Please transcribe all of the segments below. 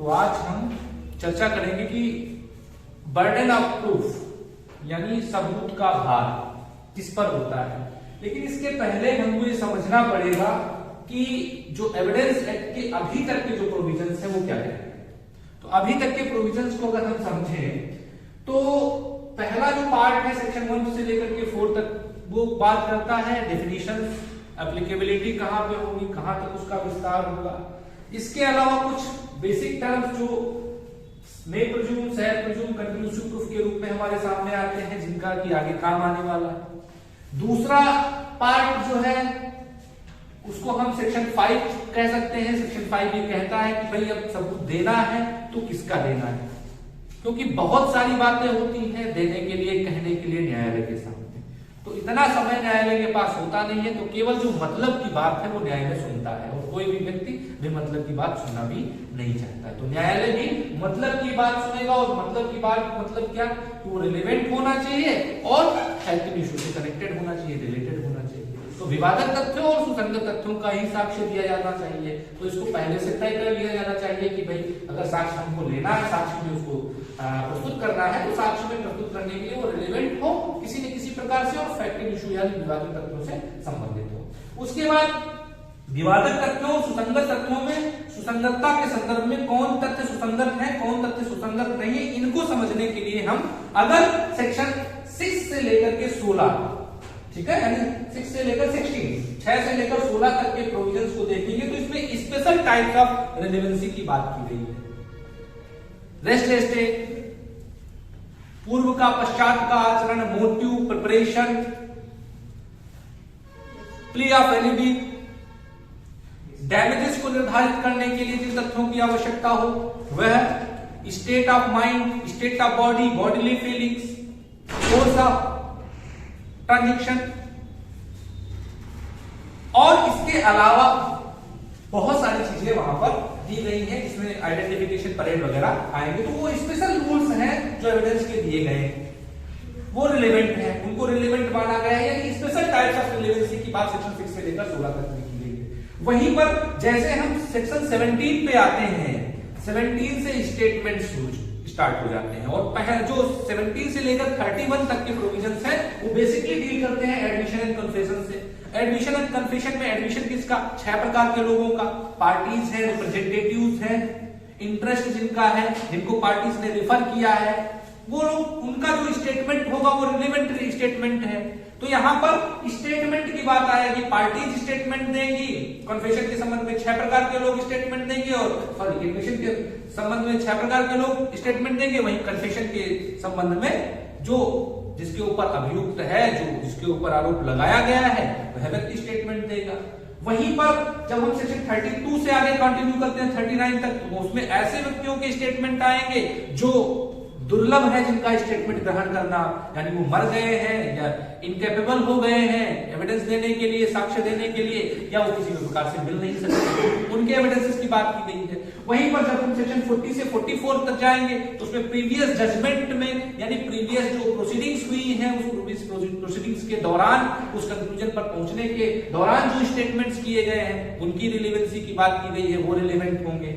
तो आज हम चर्चा करेंगे कि बर्डन ऑफ प्रूफ यानी सबूत का भार किस पर होता है। लेकिन इसके पहले हमको ये समझना पड़ेगा कि जो एविडेंस एक्ट के अभी तक के जो प्रोविजंस है वो क्या है। तो अभी तक के प्रोविजंस को अगर हम समझें तो पहला जो पार्ट है सेक्शन 1 से लेकर के 4 तक वो बात करता है डेफिनेशन, एप्लीकेबिलिटी कहां पे होगी, कहां तक उसका विस्तार होगा। इसके अलावा कुछ बेसिक टर्म्स जो मे presume, sad presume, conclusive proof के रूप में हमारे सामने आते हैं जिनका कि आगे काम आने वाला है। दूसरा पार्ट जो है उसको हम सेक्शन 5 कह सकते हैं। सेक्शन 5 ये कहता है कि भाई अब सबूत देना है तो किसका देना है, क्योंकि बहुत सारी बातें होती हैं देने के लिए, कहने के लिए न्यायालय के सामने, तो इतना समय न्यायालय के पास होता नहीं है। तो केवल जो मतलब की बात है वो न्यायालय सुनता है और कोई भी व्यक्ति बेमतलब की बात सुनना भी नहीं चाहता है। तो न्यायालय भी मतलब की बात सुनेगा और मतलब की बात मतलब क्या, वो रिलेवेंट होना चाहिए और फैक्ट इशू से कनेक्टेड होना चाहिए, रिलेटेड होना चाहिए। तो विवादक तथ्यों और सुसंगत तथ्यों का ही साक्ष्य दिया जाना चाहिए। तो इसको पहले से तय कर लिया जाना चाहिए कि भाई अगर साक्ष्य हमको लेना है, साक्ष्य में उसको प्रस्तुत करना है तो साक्ष्य में प्रस्तुत करने के लिए वो रिलेवेंट हो किसी न किसी प्रकार से और फैक्ट इशू यानी विवादक तथ्यों से संबंधित हो। उसके बाद विवादक तथ्यों और सुसंगत तथ्यों में सुसंगतता के संदर्भ में कौन तथ्य सुसंगत है, कौन तथ्य सुसंगत नहीं है, इनको समझने के लिए हम अगर सेक्शन 6 से लेकर के 16, ठीक है, यानी 6 से लेकर 16, 6 से लेकर 16 तक के प्रोविजंस को देखेंगे तो इसमें स्पेशल टाइप ऑफ रिलेवेंसी की बात की गई है। रेस्टलेस स्टेट, पूर्व का पश्चात का आचरण, motive, preparation, plea of alibi, damages को निर्धारित करने के लिए जिन तथ्यों की आवश्यकता हो वह, state of mind, state of body, bodily feelings, force of transaction, और इसके अलावा बहुत सारी चीजें वहां पर दी गई हैं जिसमें आइडेंटिफिकेशन परेड वगैरह आएंगे। तो वो स्पेशल रूल्स हैं जो एविडेंस के दिए गए हैं, वो रिलेवेंट है, उनको रिलेवेंट माना गया है, यानी स्पेशल टाइप्स ऑफ रिलेवेंसी की बात सेक्शन 6 से लेकर 16 तक की गई है। वहीं पर जैसे हम सेक्शन 17 पे आते हैं, 17 से स्टेटमेंट स्टार्ट हो जाते हैं और पहले जो 17 से लेकर 31 तक के प्रोविजंस हैं वो बेसिकली डील करते हैं एडमिशन एंड कन्फेशन से। एडमिशन एंड कन्फेशन में एडमिशन किसका, 6 प्रकार के लोगों का, पार्टीज हैं, रिप्रेजेंटेटिव्स हैं, इंटरेस्ट जिनका है, जिनको पार्टीज ने रिफर किया है, वो लोग, उनका जो स्टेटमेंट होगा वो रिलेवेंट स्टेटमेंट है। तो यहां पर स्टेटमेंट की बात आएगी, पार्टीज स्टेटमेंट देंगी, कन्फेशन के संबंध में 6 प्रकार के लोग स्टेटमेंट देंगे, और सॉरी एडमिशन के संबंध में 6 प्रकार के लोग स्टेटमेंट देंगे, वहीं कन्फेशन के संबंध में जो जिसके ऊपर अभियुक्त है, जो जिसके ऊपर आरोप लगाया गया है वह व्यक्ति स्टेटमेंट देगा। वहीं पर जब हम सेक्शन 32 से आगे कंटिन्यू करते हैं 39 तक, तो उसमें ऐसे व्यक्तियों के स्टेटमेंट आएंगे जो दुर्लभ है, जिनका स्टेटमेंट ग्रहण करना, यानी वो मर गए हैं या इनकेपेबल हो गए हैं एविडेंस देने के लिए, साक्ष्य देने के लिए, या वो किसी भी प्रकार से मिल नहीं सकते, उनके एविडेंसेस की बात की गई है। वहीं पर जब हम सेक्शन 40 से 44 तक जाएंगे तो उसमें प्रीवियस जजमेंट में, यानी प्रीवियस जो प्रोसीडिंग्स हुई हैं उस प्रोसीडिंग्स के दौरान, उस कंक्लूजन पर पहुंचने के दौरान जो स्टेटमेंट्स किए गए हैं उनकी रिलेवेंसी की बात की गई है, वो रिलेवेंट होंगे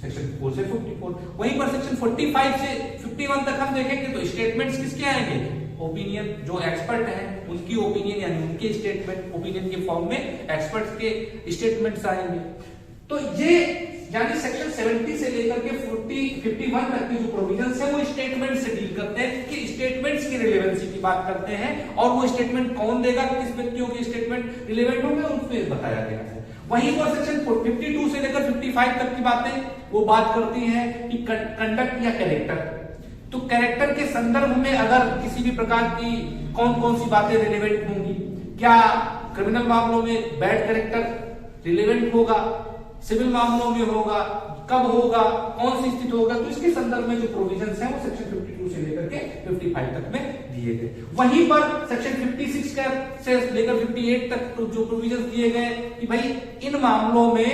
सेक्शन 4 से 54। वहीं पर सेक्शन 45 से 51 तक हम देखेंगे तो स्टेटमेंट्स किसके आएंगे, ओपिनियन, जो एक्सपर्ट हैं उनकी ओपिनियन, यानी उनके स्टेटमेंट ओपिनियन के फॉर्म में एक्सपर्ट्स के स्टेटमेंट्स आएंगे। तो ये यानी सेक्शन 70 से लेकर के 51 तक के जो प्रोविजंस है वो स्टेटमेंट से डील करते हैं, कि स्टेटमेंट्स की रिलेवेंसी की बात करते हैं, और वो स्टेटमेंट कौन देगा, किस व्यक्तियों के स्टेटमेंट रिलेवेंट होंगे उसमें बताया गया है। वहीं पर सेक्शन 52 से लेकर 55 तक की बातें वो बात करती हैं कि कंडक्ट या कैरेक्टर, तो कैरेक्टर के संदर्भ में अगर किसी भी प्रकार की कौन कौन सी बातें रिलेवेंट होंगी, क्या क्रिमिनल मामलों में बैड कैरेक्टर रिलेवेंट होगा, सिविल मामलों में होगा, कब होगा, कौन सी स्थिति होगा, तो इसके संदर्भ में जो प्रोविजंस हैं वो सेक्शन 52 से लेकर के 55 तक में दिए गए। वहीं पर सेक्शन 56 से लेकर 58 तक तो जो प्रोविजंस दिए गए कि भाई इन मामलों में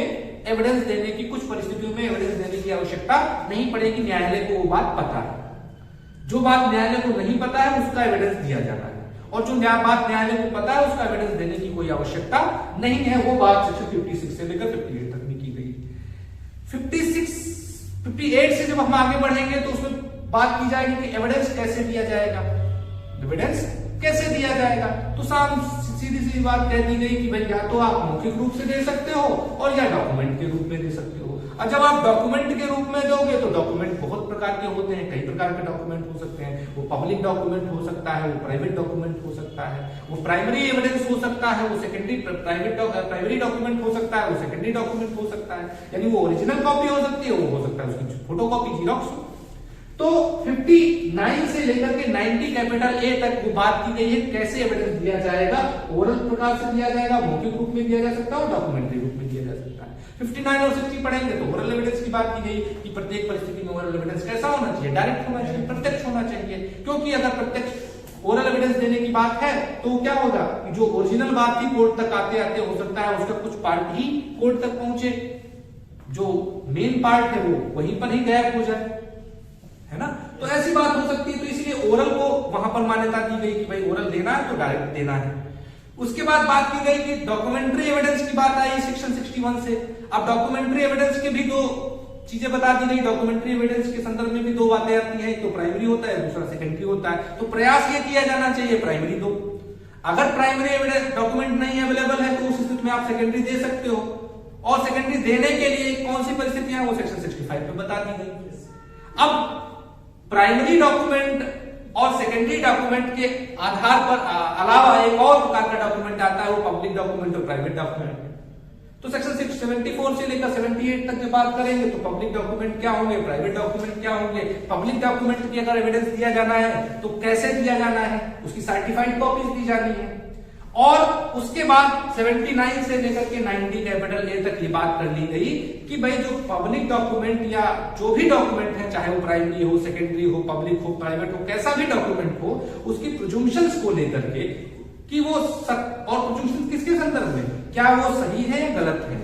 एविडेंस देने की, कुछ परिस्थितियों में एविडेंस देने की आवश्यकता नहीं पड़ेगी, न्यायालय को वो बात पता है, जो बात न्यायालय को नहीं पता है उसका एविडेंस दिया जाता है, और जो बात न्यायालय को पता है उसका एविडेंस देने की कोई आवश्यकता नहीं है। वो बात सेक्शन 56 से लेकर 58 तक में की गई। 56 58 से जब हम आगे बढ़ेंगे तो उसमें बात की जाएगी कि एविडेंस कैसे दिया जाएगा, एविडेंस कैसे दिया जाएगा। तो सीधी सी बात कह दी गई कि भाई या तो आप मौखिक रूप से दे सकते हो और या डॉक्यूमेंट के रूप में दे सकते हो। और जब आप डॉक्यूमेंट के रूप में दोगे तो डॉक्यूमेंट बहुत प्रकार के होते हैं, कई प्रकार के डॉक्यूमेंट हो सकते हैं। वो पब्लिक डॉक्यूमेंट हो सकता है, वो प्राइवेट डॉक्यूमेंट हो सकता है, वो प्राइमरी एविडेंस हो सकता है, वो सेकेंडरी प्राइमरी डॉक्यूमेंट हो सकता है, वो सेकेंडरी डॉक्यूमेंट हो सकता है। यानी वो ओरिजिनल कॉपी हो सकती है, वो हो सकता है उसकी फोटोकॉपी, जीरोक्स। तो 59 से लेकर के 90 कैपिटल ए तक वो बात की गई है कैसे एविडेंस दिया जाएगा। ओरल प्रकार से दिया जाएगा, मौखिक रूप में दिया जा सकता है और डॉक्यूमेंट्री रूप में दिया जा सकता है। 59 और 60 पढ़ेंगे तो ओरल एविडेंस की बात की गई कि प्रत्येक परिस्थिति में ओरल एविडेंस कैसा होना चाहिए, डायरेक्ट होना चाहिए, प्रत्यक्ष होना चाहिए। क्योंकि अगर प्रत्यक्ष ओरल एविडेंस देने की बात है तो क्या होगा कि जो ओरिजिनल बात थी कोर्ट तक आते आते हो सकता है उसका कुछ पार्ट ही कोर्ट तक पहुंचे, जो मेन पार्ट है वो वहीं पर ही गायब हो जाए, है ना। तो ऐसी बात हो सकती है, तो इसलिए ओरल को वहां पर मान्यता दी गई कि भाई ओरल देना है तो डायरेक्ट देना है। उसके बाद बात की गई कि डॉक्यूमेंट्री एविडेंस की बात आई सेक्शन 61 से। अब डॉक्यूमेंट्री एविडेंस के भी दो चीजें बता दी गई। डॉक्यूमेंट्री एविडेंस के संदर्भ में भी दो बातें आती हैं, एक तो प्राइमरी होता है, दूसरा सेकेंडरी होता है। तो प्रयास ये किया जाना चाहिए प्राइमरी दो। अगर प्राइमरी एविडेंस डॉक्यूमेंट नहीं अवेलेबल है तो उस स्थिति में आप सेकेंडरी दे सकते हो, और सेकेंडरी देने के लिए कौन सी परिस्थितियां वो सेक्शन 65 में बता दी गई। अब प्राइमरी डॉक्यूमेंट और सेकेंडरी डॉक्यूमेंट के आधार पर अलावा एक और प्रकार का डॉक्यूमेंट आता है, वो पब्लिक डॉक्यूमेंट और प्राइवेट डॉक्यूमेंट। तो सेक्शन 74 से लेकर 78 तक जब बात करेंगे तो पब्लिक डॉक्यूमेंट क्या होंगे, प्राइवेट डॉक्यूमेंट क्या होंगे। पब्लिक डॉक्यूमेंट की अगर एविडेंस दिया जाना है तो कैसे दिया जाना है, उसकी सर्टिफाइड कॉपीज दी जानी है। और उसके बाद 79 से लेकर के 90 कैपिटल ए तक ये बात कर ली गई कि भाई जो पब्लिक डॉक्यूमेंट या जो भी डॉक्यूमेंट है, चाहे वो प्राइमरी हो, सेकेंडरी हो, पब्लिक हो, प्राइवेट हो, कैसा भी डॉक्यूमेंट हो, उसकी प्रिजम्पशंस को लेकर के कि वो और प्रिजम्पशन किसके संदर्भ में, क्या वो सही है या गलत है,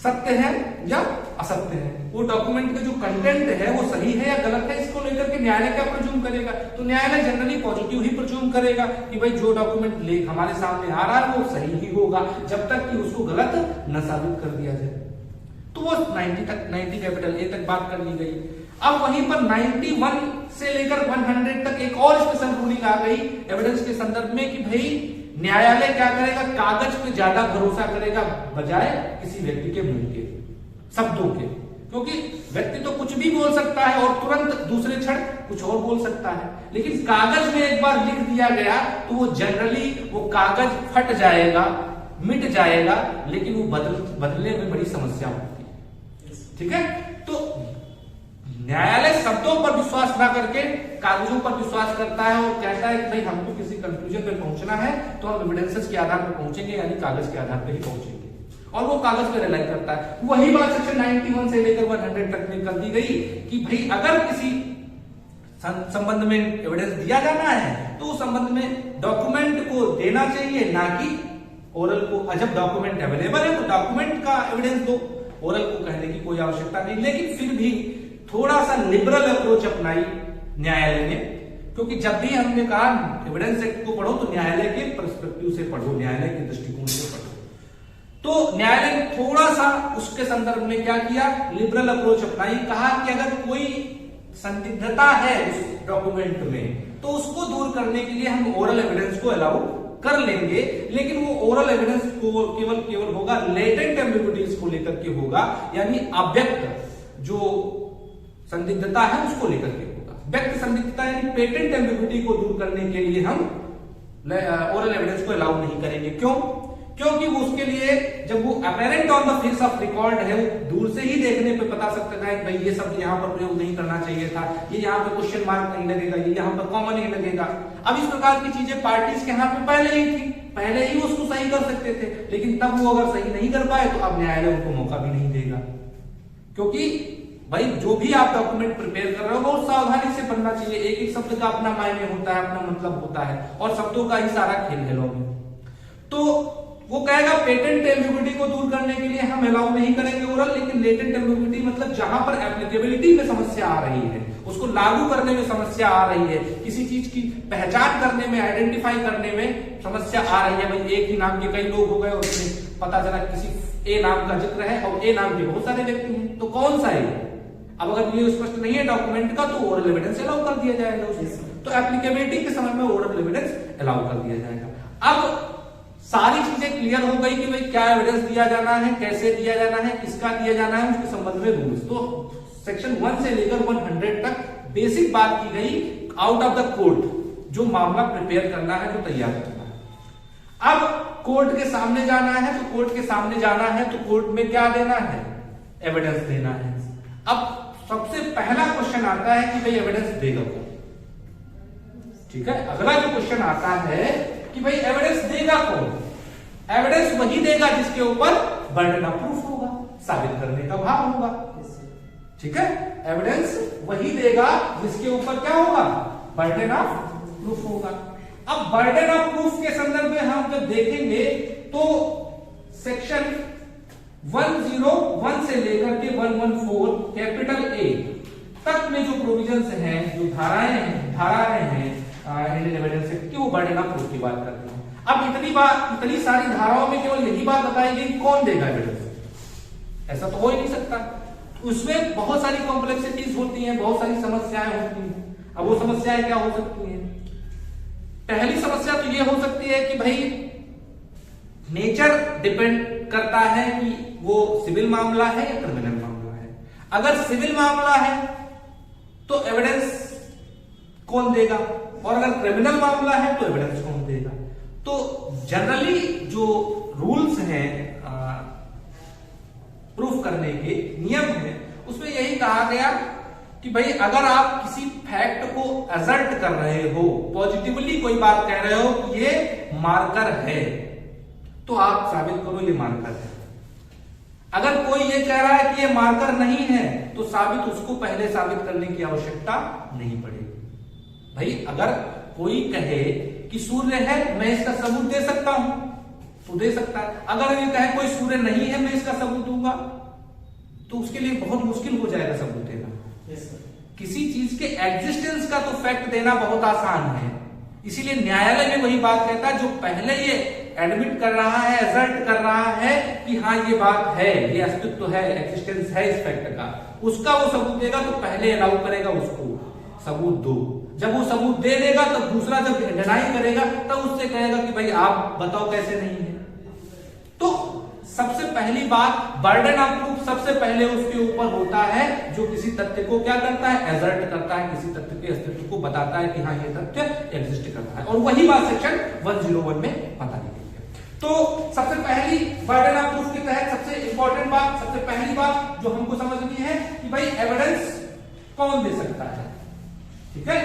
सत्य है या असत्य है, वो डॉक्यूमेंट का जो कंटेंट है वो सही है या गलत है, इसको लेकर के न्यायालय क्या प्रिज्यूम करेगा। तो न्यायालय जनरली पॉजिटिव ही प्रिज्यूम करेगा कि भाई जो डॉक्यूमेंट हमारे सामने आ रहा है वो सही ही होगा, जब तक कि उसको गलत न साबित कर दिया जाए। तो वो 90 कैपिटल ए तक बात कर ली गई। अब वहीं पर 91 से लेकर 100 तक एक और स्पेशल रूलिंग आ गई एविडेंस के संदर्भ में कि भाई न्यायालय क्या करेगा, कागज पे ज्यादा भरोसा करेगा बजाय किसी व्यक्ति के मुंह के शब्दों के। क्योंकि व्यक्ति तो कुछ भी बोल सकता है और तुरंत दूसरे क्षण कुछ और बोल सकता है, लेकिन कागज में एक बार लिख दिया गया तो वो जनरली वो कागज फट जाएगा, मिट जाएगा, लेकिन वो बदलने में बड़ी समस्या होती है। ठीक है, तो न्यायालय शब्दों पर विश्वास ना करके कागजों पर विश्वास करता है और कहता है कि भाई हमको किसी कंक्लूजन पे पहुंचना है तो हम एविडेंसेस के आधार पर पहुंचेंगे, यानी कागज के आधार पर ही पहुंचेंगे, और वो कागज पे रिलाई करता है। वही बात सेक्शन 91 से लेकर 100 तक में कर दी गई कि भाई अगर किसी संबंध में एविडेंस दिया जाना है तो उस संबंध में डॉक्यूमेंट को देना चाहिए, ना कि ओरल को। जब डॉक्यूमेंट अवेलेबल है तो डॉक्यूमेंट का एविडेंस दो, ओरल को कहने की कोई आवश्यकता नहीं। लेकिन फिर भी थोड़ा सा लिबरल अप्रोच अपनाई न्यायालय ने, क्योंकि जब भी हमने कहा एविडेंस एक्ट को पढ़ो तो न्यायालय के पर्सपेक्टिव से पढ़ो, न्यायालय के दृष्टिकोण से पढ़ो। तो न्यायालय ने थोड़ा सा उसके संदर्भ में क्या किया, लिबरल अप्रोच अपनाई। कहा कि अगर कोई संदिग्धता है उस डॉक्यूमेंट में तो उसको दूर करने के लिए हम ओरल एविडेंस को अलाउ कर लेंगे, लेकिन वो ओरल एविडेंस को केवल होगा लेटेंट एम्बिग्यूटीज को लेकर के होगा, यानी अव्यक्त जो संदिग्धता है उसको लेकर के होगा। व्यक्त संदिग्धता यानी पेटेंट एम्बिग्यूटी को दूर करने के लिए हम ओरल एविडेंस को अलाउ नहीं करेंगे। क्यों? क्योंकि वो उसके लिए जब वो apparent on the face of record है, दूर से ही देखने पे पता सकता है कि भाई ये शब्द यहाँ पर प्रयोग नहीं करना चाहिए था, ये यहाँ पे क्वेश्चन मार्क नहीं लगेगा, ये यहाँ पर कॉमा नहीं लगेगा। अब इस प्रकार की चीजें पार्टीज के हाथ में पहले ही थी, पहले ही उसको सही कर सकते थे, लेकिन तब वो अगर सही नहीं कर पाए तो अब न्यायालय उनको मौका भी नहीं देगा। क्योंकि भाई जो भी आप डॉक्यूमेंट प्रिपेयर कर रहे हो बहुत सावधानी से पढ़ना चाहिए, एक एक शब्द का अपना मायने होता है, अपना मतलब होता है, और शब्दों का ही सारा खेल है लॉ में। तो वो कहेगा पेटेंट एम्बिग्यूटी को दूर करने के लिए हम अलाउ नहीं करेंगे ओरल, लेकिन लेटेंट एम्बिग्यूटी मतलब जहां पर एप्लीकेबिलिटी में समस्या आ रही है, उसको लागू करने में समस्या आ रही है, किसी चीज की पहचान करने में, आइडेंटिफाई करने में समस्या आ रही है। भाई एक ही नाम के कई लोग हो गए, उसमें पता चला किसी ए नाम का जिक्र है और ए नाम के बहुत सारे व्यक्ति हैं, तो कौन सा है? अब अगर ये स्पष्ट नहीं है डॉक्यूमेंट का, तो ओरल एविडेंस अलाउ कर दिया जाएगा उसमें। तो एप्लीकेबिलिटी के समय में ओरल एविडेंस अलाउ कर दिया जाएगा। अब सारी चीजें क्लियर हो गई कि भाई क्या एविडेंस दिया जाना है, कैसे दिया जाना है, किसका दिया जाना है, उसके संबंध में रूल्स। तो सेक्शन 1 से लेकर 100 तक बेसिक बात की गई आउट ऑफ द कोर्ट, जो मामला प्रिपेयर करना है, जो तैयार करना है। अब कोर्ट के सामने जाना है, तो कोर्ट के सामने जाना है तो कोर्ट में क्या देना है, एविडेंस देना है। अब सबसे पहला क्वेश्चन आता है कि भाई एविडेंस देगा कौन। ठीक है, अगला जो क्वेश्चन आता है कि भाई एविडेंस देगा कौन। एविडेंस वही देगा जिसके ऊपर बर्डन ऑफ प्रूफ होगा, साबित करने का भार होगा। ठीक है, एविडेंस वही देगा जिसके ऊपर क्या होगा, बर्डन ऑफ प्रूफ होगा। अब बर्डन ऑफ प्रूफ के संदर्भ में हम जब देखेंगे तो सेक्शन 101 से लेकर के 114 कैपिटल ए तक में जो प्रोविजंस हैं, जो धाराएं हैं इंडियन एविडेंस एक्ट की, वो बर्डन ऑफ प्रूफ की बात करते हैं। अब इतनी सारी धाराओं में केवल यही बात बताई गई कौन देगा एविडेंस, ऐसा तो हो ही नहीं सकता। उसमें बहुत सारी कॉम्प्लेक्सिटीज होती हैं, बहुत सारी समस्याएं होती हैं। अब वो समस्याएं क्या हो सकती हैं? पहली समस्या तो ये हो सकती है कि भाई नेचर डिपेंड करता है कि वो सिविल मामला है या क्रिमिनल मामला है। अगर सिविल मामला है तो एविडेंस कौन देगा, और अगर क्रिमिनल मामला है तो एविडेंस कौन देगा। तो जनरली जो रूल्स हैं प्रूफ करने के नियम है, उसमें यही कहा गया कि भाई अगर आप किसी फैक्ट को असर्ट कर रहे हो, पॉजिटिवली कोई बात कह रहे हो कि ये मार्कर है, तो आप साबित करो ये मार्कर है। अगर कोई ये कह रहा है कि ये मार्कर नहीं है, तो उसको पहले साबित करने की आवश्यकता नहीं पड़ेगी। भाई अगर कोई कहे कि सूर्य है, मैं इसका सबूत दे सकता हूं, तो दे सकता है। अगर ये कहे कोई सूर्य नहीं है, मैं इसका सबूत दूंगा, तो उसके लिए बहुत मुश्किल हो जाएगा सबूत देना। किसी चीज के एग्जिस्टेंस का तो फैक्ट देना बहुत आसान है। इसीलिए न्यायालय में वही बात कहता है, जो पहले ये एडमिट कर रहा है, असर्ट कर रहा है कि हाँ ये बात है, ये अस्तित्व है, एग्जिस्टेंस है इस फैक्ट का, उसका वो सबूत देगा, तो पहले अलाउ करेगा उसको सबूत दो। जब वो सबूत दे देगा तब दूसरा जब डिनाई करेगा तब उससे कहेगा कि भाई आप बताओ कैसे नहीं है। तो सबसे पहली बात, बर्डन ऑफ प्रूफ सबसे पहले उसके ऊपर होता है जो किसी तथ्य को क्या करता है, एजर्ट करता है, किसी तथ्य के अस्तित्व को बताता है कि हाँ ये तथ्य एग्जिस्ट करता है। और वही बात सेक्शन 101 में बताई गई है। तो सबसे पहली बर्डन ऑफ प्रूफ के तहत सबसे इंपॉर्टेंट बात, सबसे पहली बात जो हमको समझनी है कि भाई एविडेंस कौन दे सकता है। ठीक है,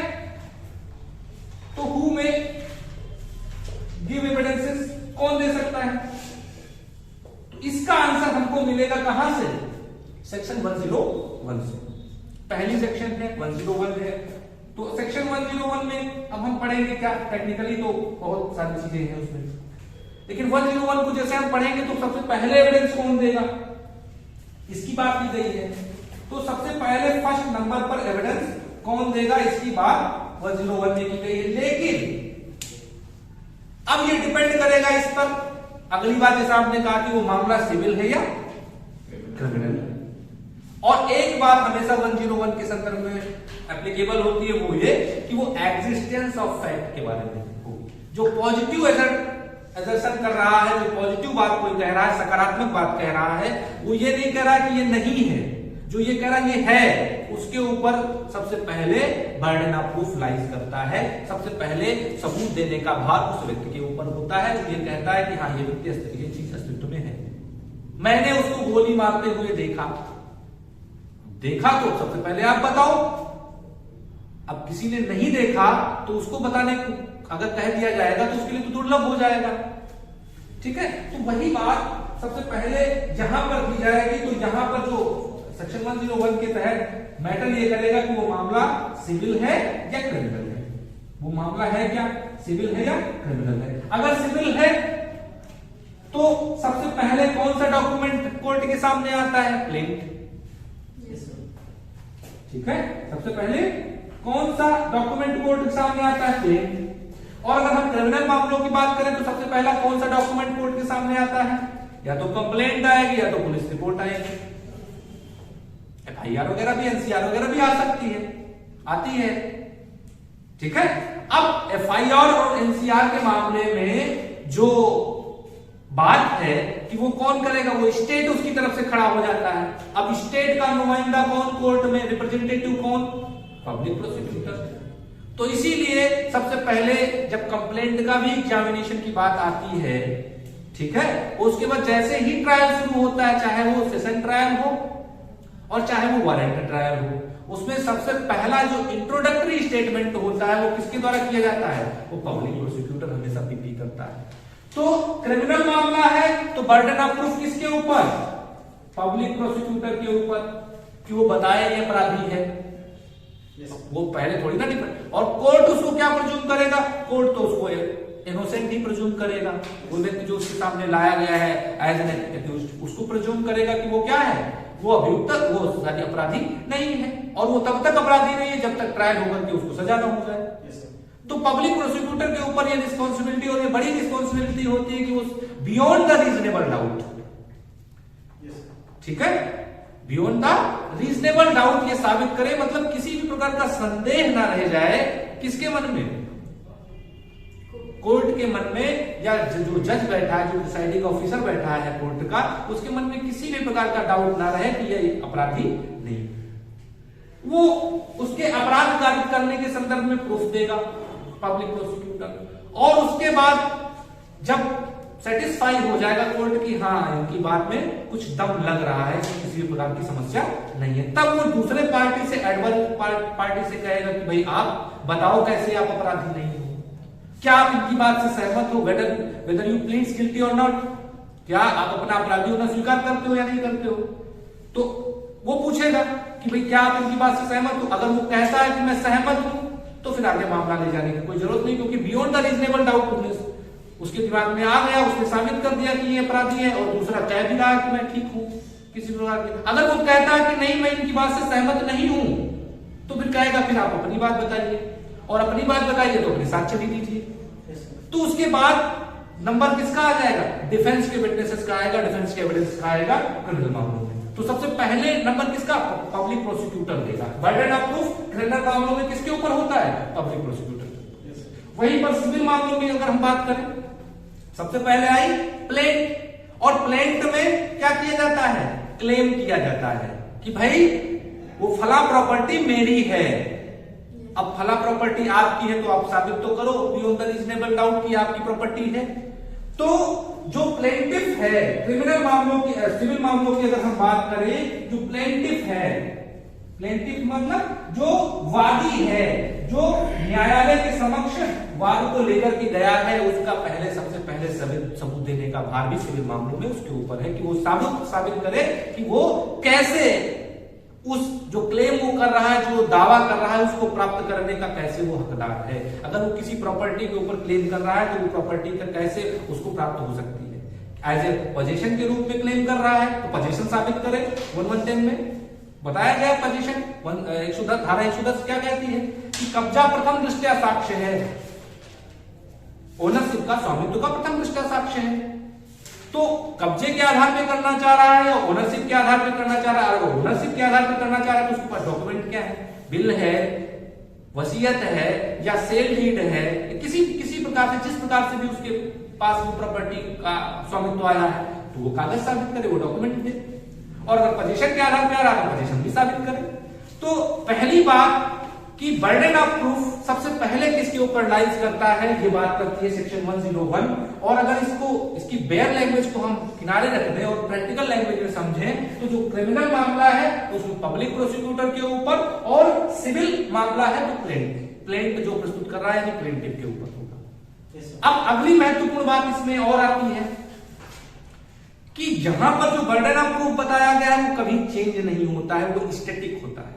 तो हु में गिव एविडेंसेस, कौन दे सकता है। तो इसका आंसर हमको मिलेगा कहां से, सेक्शन 101 से। पहली सेक्शन है 101 है। तो सेक्शन 101 में अब हम पढ़ेंगे क्या, टेक्निकली तो बहुत सारी चीजें हैं उसमें, लेकिन 101 को जैसे हम पढ़ेंगे तो सबसे पहले एविडेंस कौन देगा, इसकी बात की गई है। तो सबसे पहले फर्स्ट नंबर पर एविडेंस कौन देगा, इसकी बात 101 में की गई है। लेकिन अब ये डिपेंड करेगा इस पर, अगली बात जैसा आपने कहा कि वो मामला सिविल है या क्रिमिनल है। और एक बात हमेशा 101 के संदर्भ में एप्लीकेबल होती है, वो ये कि वो एग्जिस्टेंस ऑफ फैक्ट के बारे में होगी। जो पॉजिटिव एजर्शन कर रहा है, जो पॉजिटिव बात कोई कह रहा है, सकारात्मक बात कह रहा है, वो ये नहीं कह रहा है कि ये नहीं है। जो ये कह रहा है ये है, उसके ऊपर सबसे पहले बर्डन ऑफ प्रूफ लाइज करता है। सबसे पहले सबूत देने का भार उस व्यक्ति के ऊपर होता है जो ये कहता है कि हाँ ये व्यक्ति ये चीज अस्तित्व में है। मैंने उसको गोली मारते हुए देखा तो सबसे पहले आप बताओ। अब किसी ने नहीं देखा तो उसको बताने को अगर कह दिया जाएगा तो उसके लिए तो दुर्लभ हो जाएगा। ठीक है, तो वही बात सबसे पहले जहां पर दी जाएगी, तो यहां पर जो सेक्शन 101 के तहत मैटर ये करेगा कि वो मामला सिविल है या क्रिमिनल है। वो मामला है क्या, सिविल है या क्रिमिनल है। अगर सिविल है तो सबसे पहले कौन सा डॉक्यूमेंट कोर्ट के सामने आता है, प्लेंट। ठीक है, सबसे पहले कौन सा डॉक्यूमेंट कोर्ट के सामने आता है, प्लेंट। और अगर हम क्रिमिनल मामलों की बात करें तो सबसे पहला कौन सा डॉक्यूमेंट कोर्ट के सामने आता है, या तो कंप्लेंट आएगी या तो पुलिस रिपोर्ट आएगी। FIR वगैरह भी, NCR वगैरह भी आ सकती है, आती है। ठीक है, अब FIR और NCR के मामले में जो बात है कि वो कौन करेगा, वो स्टेट उसकी तरफ से खड़ा हो जाता है। अब स्टेट का नुमाइंदा कौन कोर्ट में, रिप्रेजेंटेटिव कौन, पब्लिक प्रोसिक्यूटर। तो इसीलिए सबसे पहले जब कंप्लेंट का भी एग्जामिनेशन की बात आती है, ठीक है, उसके बाद जैसे ही ट्रायल शुरू होता है, चाहे वो सेशन ट्रायल हो और चाहे वो वारंट ट्रायल हो, उसमें सबसे पहला जो इंट्रोडक्टरी स्टेटमेंट होता है वो किसके द्वारा किया जाता है, वो पब्लिक प्रोसिक्यूटर हमेशा पीपी करता है। तो क्रिमिनल मामला है तो बर्डन ऑफ प्रूफ किसके ऊपर, पब्लिक प्रोसिक्यूटर के ऊपर, कि वो बताए ये अपराधी है। वो पहले थोड़ी ना डिपेंड, और कोर्ट उसको क्या प्रज्यूम करेगा, कोर्ट तो उसको इनोसेंट ही प्रज्यूम करेगा। वो व्यक्ति जो उसके सामने लाया गया है एज एन एक्यूज्ड, उसको प्रज्यूम करेगा कि वो क्या है, वो अभियुक्त, वो अपराधी नहीं है, और वो तब तक अपराधी नहीं है जब तक ट्रायल होकर के उसको सजा न हो जाए। तो पब्लिक प्रोसिक्यूटर के ऊपर ये रिस्पॉन्सिबिलिटी और ये बड़ी रिस्पॉन्सिबिलिटी होती है कि वो बियॉन्ड द रीजनेबल डाउट, ठीक है, बियॉन्ड द रीजनेबल डाउट ये साबित करे, मतलब किसी भी प्रकार का संदेह ना रह जाए किसके मन में, कोर्ट के मन में, या जो जज बैठा है, जो डिसाइडिंग ऑफिसर बैठा है कोर्ट का, उसके मन में किसी भी प्रकार का डाउट ना रहे कि ये अपराधी नहीं। वो उसके अपराध कारित करने के संदर्भ में प्रूफ देगा पब्लिक प्रोसिक्यूटर, और उसके बाद जब सेटिस्फाई हो जाएगा कोर्ट की हाँ इनकी बात में कुछ दम लग रहा है, किसी भी प्रकार की समस्या नहीं है, तब वो दूसरे पार्टी से, एडवर्स पार्टी से कहेगा कि भाई आप बताओ कैसे आप अपराधी नहीं हो, क्या आप इनकी बात से सहमत हो, वेदर यू प्लीड्स गिल्टी और नॉट, क्या आप अपना अपराधी होना स्वीकार करते हो या नहीं करते हो। तो वो पूछेगा कि भाई क्या आप इनकी बात से सहमत हो, अगर वो कहता है कि मैं सहमत हूं तो फिर आगे मामला ले जाने की कोई जरूरत नहीं, क्योंकि बियॉन्ड द रीजनेबल डाउट उसके दिमाग में आ गया, उसने साबित कर दिया कि ये अपराधी है, और दूसरा कह भी रहा है कि मैं ठीक हूं किसी प्रकार के। अगर वो कहता है कि नहीं मैं इनकी बात से सहमत नहीं हूं, तो फिर कहेगा फिर आप अपनी बात बताइए, और अपनी बात बताइए तो अपने साक्ष्य भी दीजिए। तो उसके बाद नंबर किसका आ जाएगा, डिफेंस के विटनेसेस का आएगा, डिफेंस के एविडेंस का आएगा क्रिमिनल मामलों में। तो सबसे पहले नंबर किसका, पब्लिक प्रोसिक्यूटर देगा। बर्डन ऑफ प्रूफ क्रिमिनल मामलों में किसके ऊपर होता है, पब्लिक प्रोसिक्यूटर। वहीं पर सिविल मामलों में अगर हम बात करें, सबसे पहले आई प्लेंट, और प्लेंट में क्या किया जाता है, क्लेम किया जाता है कि भाई वो फला प्रॉपर्टी मेरी है। अब फला प्रॉपर्टी आपकी है तो आप साबित तो करो बियॉन्ड द रीजनेबल डाउट कि आपकी प्रॉपर्टी है। तो जो प्लेंटिफ है क्रिमिनल मामलों की, सिविल मामलों की अगर हम बात करें, जो प्लेंटिफ है, प्लेंटिफ मतलब जो वादी है, जो न्यायालय के समक्ष वाद को लेकर के गया है, उसका पहले सबसे पहले सबूत देने का भार भी सिविल मामलों में उसके ऊपर है कि वो साबित करे कि वो कैसे उस जो क्लेम वो कर रहा है, जो दावा कर रहा है, उसको प्राप्त करने का कैसे वो हकदार है। अगर वो किसी प्रॉपर्टी के ऊपर क्लेम कर रहा है तो वो प्रॉपर्टी का कैसे उसको प्राप्त हो सकती है। एज ए पोजीशन के रूप में क्लेम कर रहा है तो पोजीशन साबित करे। 110 में बताया गया पोजीशन 110 धारा 110 क्या कहती है कि कब्जा प्रथम दृष्टया साक्ष्य है, ओनरशिप का, स्वामित्व का प्रथम दृष्टया साक्ष्य है। तो कब्जे के आधार पे करना चाह रहा है या ओनरशिप के आधार पे करना चाह रहा है, अगर ओनरशिप के आधार पे करना चाह रहा है तो उसके पास डॉक्यूमेंट क्या है, बिल है, वसीयत है या सेल डीड है, किसी प्रकार से, जिस प्रकार से भी उसके पास वो प्रॉपर्टी का स्वामित्व आया है तो वो कागज साबित करे, वो डॉक्यूमेंट दे। और अगर पोजीशन के आधार पे आ रहा है तो पोजीशन भी साबित करे। तो पहली बात कि बर्डन ऑफ प्रूफ सबसे पहले किसके ऊपर लाइज करता है, ये बात करती है सेक्शन 101। और अगर इसकी बेयर लैंग्वेज को हम किनारे रख दें और प्रैक्टिकल लैंग्वेज में समझें तो जो क्रिमिनल मामला है तो उसमें पब्लिक प्रोसिक्यूटर के ऊपर, और सिविल मामला है तो प्लेंट जो प्रस्तुत कर रहा है तो प्लेंटिफ के ऊपर होगा। अब अगली महत्वपूर्ण बात इसमें और आती है कि यहां पर जो बर्डन ऑफ प्रूफ बताया गया है वो कभी चेंज नहीं होता है, वो स्टैटिक होता है।